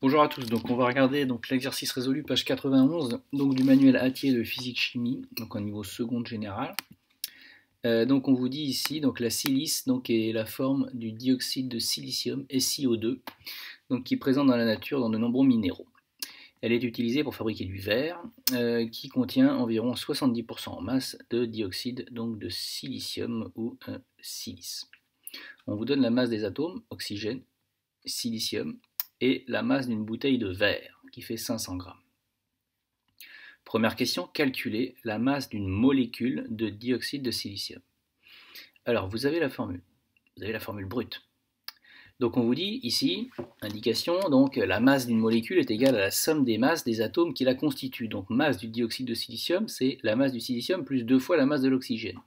Bonjour à tous, donc on va regarder donc l'exercice résolu page 91 donc du manuel Attier de physique-chimie, donc au niveau seconde générale. Donc on vous dit ici donc la silice donc est la forme du dioxyde de silicium SiO2 donc qui est présent dans la nature dans de nombreux minéraux. Elle est utilisée pour fabriquer du verre qui contient environ 70% en masse de dioxyde donc de silicium ou silice. On vous donne la masse des atomes, oxygène, silicium, et la masse d'une bouteille de verre, qui fait 500 grammes. Première question, calculez la masse d'une molécule de dioxyde de silicium. Alors, vous avez la formule brute. Donc on vous dit ici, indication, donc la masse d'une molécule est égale à la somme des masses des atomes qui la constituent. Donc masse du dioxyde de silicium, c'est la masse du silicium plus 2 fois la masse de l'oxygène.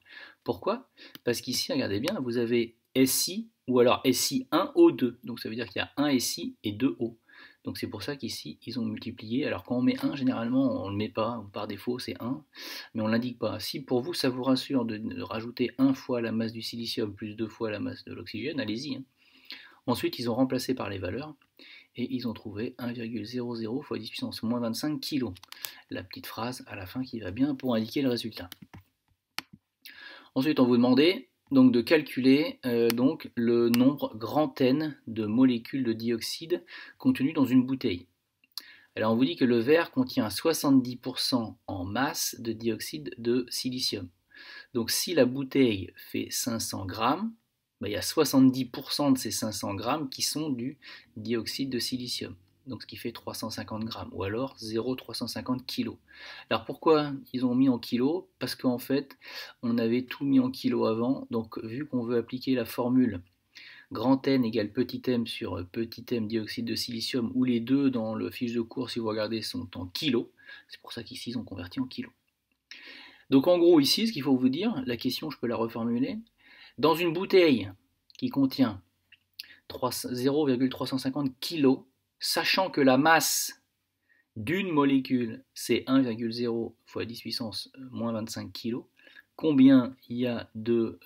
Pourquoi? Parce qu'ici, regardez bien, vous avez Si ou alors Si1O2. Donc ça veut dire qu'il y a 1 Si et 2 O. Donc c'est pour ça qu'ici, ils ont multiplié. Alors quand on met 1, généralement, on ne le met pas, ou par défaut, c'est 1, mais on ne l'indique pas. Si pour vous, ça vous rassure de rajouter 1 fois la masse du silicium plus 2 fois la masse de l'oxygène, allez-y. Ensuite, ils ont remplacé par les valeurs et ils ont trouvé 1,00 fois 10 puissance moins 25 kg. La petite phrase à la fin qui va bien pour indiquer le résultat. Ensuite, on vous demandait donc de calculer donc le nombre grand N de molécules de dioxyde contenues dans une bouteille. Alors on vous dit que le verre contient 70% en masse de dioxyde de silicium. Donc si la bouteille fait 500 grammes, il y a 70% de ces 500 grammes qui sont du dioxyde de silicium, donc ce qui fait 350 grammes, ou alors 0,350 kg. Alors pourquoi ils ont mis en kilos? Parce qu'en fait, on avait tout mis en kilos avant, donc vu qu'on veut appliquer la formule grand N égale petit m sur petit m dioxyde de silicium, où les deux dans le fiche de cours, si vous regardez, sont en kilos, c'est pour ça qu'ici ils ont converti en kilos. Donc en gros ici, ce qu'il faut vous dire, la question je peux la reformuler, dans une bouteille qui contient 0,350 kg, sachant que la masse d'une molécule c'est 1,0 fois 10 puissance moins 25 kg, combien il y a de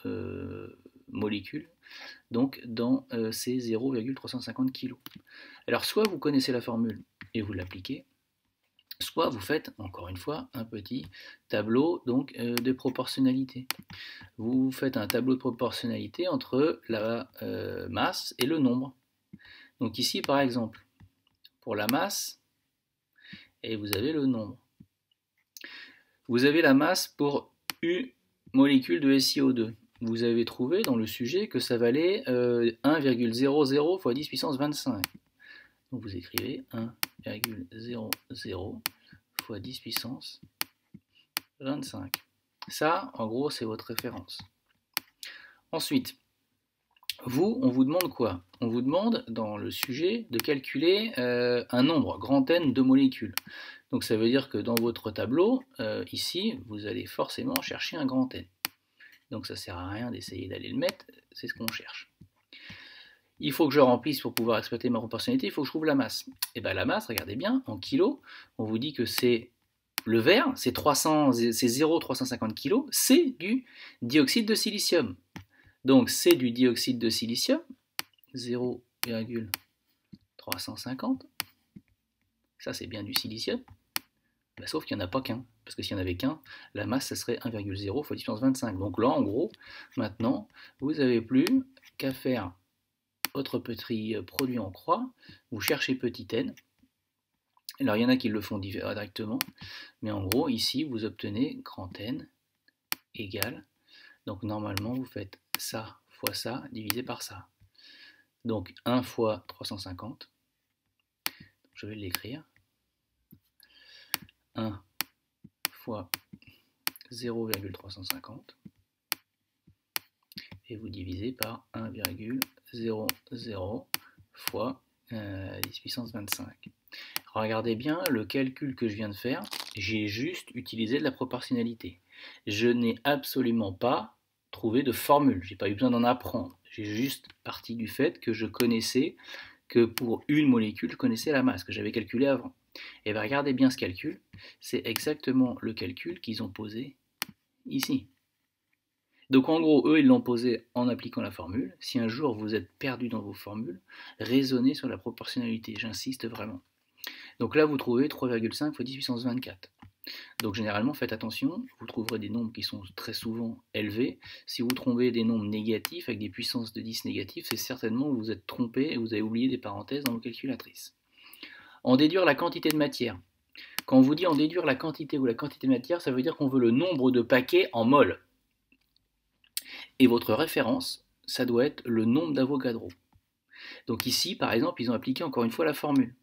molécules donc dans ces 0,350 kg. Alors soit vous connaissez la formule et vous l'appliquez, soit vous faites, encore une fois, un petit tableau donc, de proportionnalité. Vous faites un tableau de proportionnalité entre la masse et le nombre. Donc ici, par exemple, pour la masse, et vous avez le nombre. Vous avez la masse pour U molécule de SiO2. Vous avez trouvé dans le sujet que ça valait 1,00 fois 10 puissance 25. Donc vous écrivez 1,00 fois 10 puissance 25. Ça, en gros, c'est votre référence. Ensuite, vous, on vous demande quoi? On vous demande, dans le sujet, de calculer un nombre, grand N, de molécules. Donc ça veut dire que dans votre tableau, ici, vous allez forcément chercher un grand N. Donc ça ne sert à rien d'essayer d'aller le mettre, c'est ce qu'on cherche. Il faut que je remplisse pour pouvoir exploiter ma proportionnalité, il faut que je trouve la masse. Et bien la masse, regardez bien, en kilos, on vous dit que c'est le verre, c'est 0,350 kg, c'est du dioxyde de silicium. Donc c'est du dioxyde de silicium, 0,350. Ça c'est bien du silicium, sauf qu'il n'y en a pas qu'un. Parce que s'il n'y en avait qu'un, la masse ça serait 1,0 fois 10 puissance 25. Donc là en gros, maintenant, vous n'avez plus qu'à faire votre petit produit en croix, vous cherchez petit n. Alors il y en a qui le font directement, mais en gros ici vous obtenez grand N égale, donc normalement vous faites ça fois ça divisé par ça. Donc 1 fois 350, je vais l'écrire, 1 fois 0,350, et vous divisez par 1,00 fois 10 puissance 25. Regardez bien le calcul que je viens de faire, j'ai juste utilisé de la proportionnalité. Je n'ai absolument pas trouvé de formule, je n'ai pas eu besoin d'en apprendre. J'ai juste parti du fait que je connaissais que pour une molécule, je connaissais la masse que j'avais calculée avant. Et bien regardez bien ce calcul, c'est exactement le calcul qu'ils ont posé ici. Donc en gros, eux, ils l'ont posé en appliquant la formule. Si un jour vous êtes perdu dans vos formules, raisonnez sur la proportionnalité, j'insiste vraiment. Donc là, vous trouvez 3,5 fois 10 puissance 24. Donc généralement, faites attention, vous trouverez des nombres qui sont très souvent élevés. Si vous trouvez des nombres négatifs avec des puissances de 10 négatives, c'est certainement que vous êtes trompé et vous avez oublié des parenthèses dans vos calculatrices. En déduire la quantité de matière. Quand on vous dit en déduire la quantité ou la quantité de matière, ça veut dire qu'on veut le nombre de paquets en mol. Et votre référence, ça doit être le nombre d'Avogadro. Donc ici, par exemple, ils ont appliqué encore une fois la formule.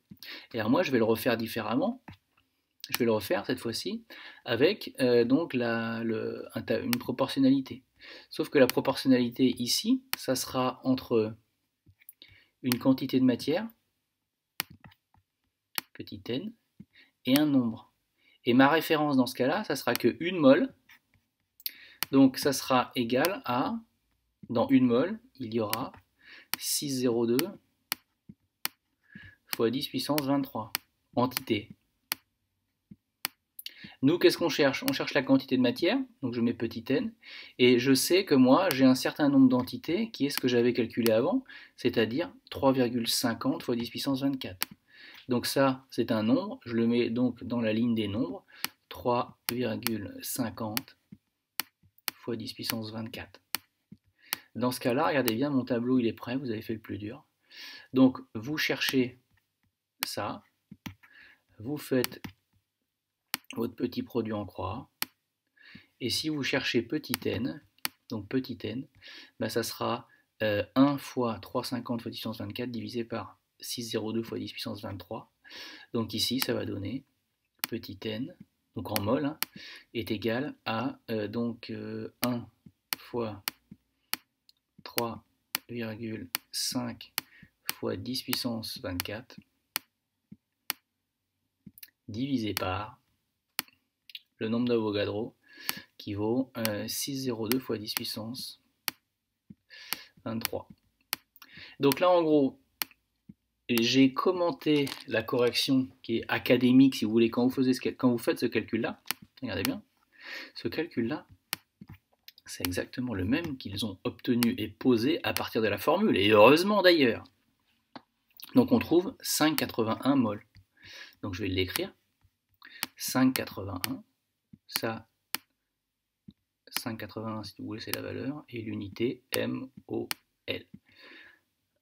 Et alors moi, je vais le refaire différemment. Je vais le refaire cette fois-ci avec donc une proportionnalité. Sauf que la proportionnalité ici, ça sera entre une quantité de matière, petit n, et un nombre. Et ma référence dans ce cas-là, ça sera que 1 mol. Donc ça sera égal à, dans 1 mol, il y aura 6,02 fois 10 puissance 23, entité. Nous, qu'est-ce qu'on cherche? On cherche la quantité de matière, donc je mets petit n, et je sais que moi, j'ai un certain nombre d'entités, qui est ce que j'avais calculé avant, c'est-à-dire 3,50 fois 10 puissance 24. Donc ça, c'est un nombre, je le mets donc dans la ligne des nombres, 3,50 fois 10 puissance 24. Dans ce cas-là, regardez bien, mon tableau, il est prêt, vous avez fait le plus dur. Donc, vous cherchez ça, vous faites votre petit produit en croix, et si vous cherchez petit n, donc petit n, ben ça sera 1 fois 3,50 fois 10 puissance 24 divisé par 6,02 fois 10 puissance 23. Donc ici, ça va donner petit n, donc en mol, hein, est égal à 1 fois 3,5 fois 10 puissance 24 divisé par le nombre d'Avogadro qui vaut 6,02 fois 10 puissance 23. Donc là, en gros, j'ai commenté la correction qui est académique, si vous voulez, quand vous faites ce calcul-là. Regardez bien, ce calcul-là, c'est exactement le même qu'ils ont obtenu et posé à partir de la formule, et heureusement d'ailleurs. Donc on trouve 5,81 mol. Donc je vais l'écrire. 5,81, ça, 5,81 si vous voulez, c'est la valeur, et l'unité MOL.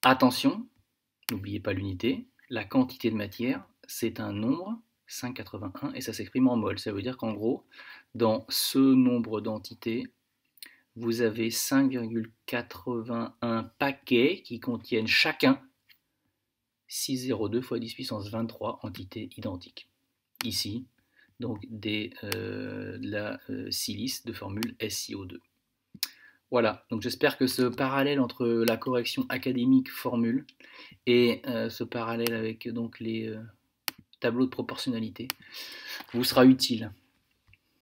Attention, n'oubliez pas l'unité, la quantité de matière, c'est un nombre, 5,81, et ça s'exprime en mol. Ça veut dire qu'en gros, dans ce nombre d'entités, vous avez 5,81 paquets qui contiennent chacun 6,02 fois 10 puissance 23 entités identiques. Ici, donc de la silice de formule SiO2. Voilà, donc j'espère que ce parallèle entre la correction académique formule et ce parallèle avec donc les tableaux de proportionnalité vous sera utile.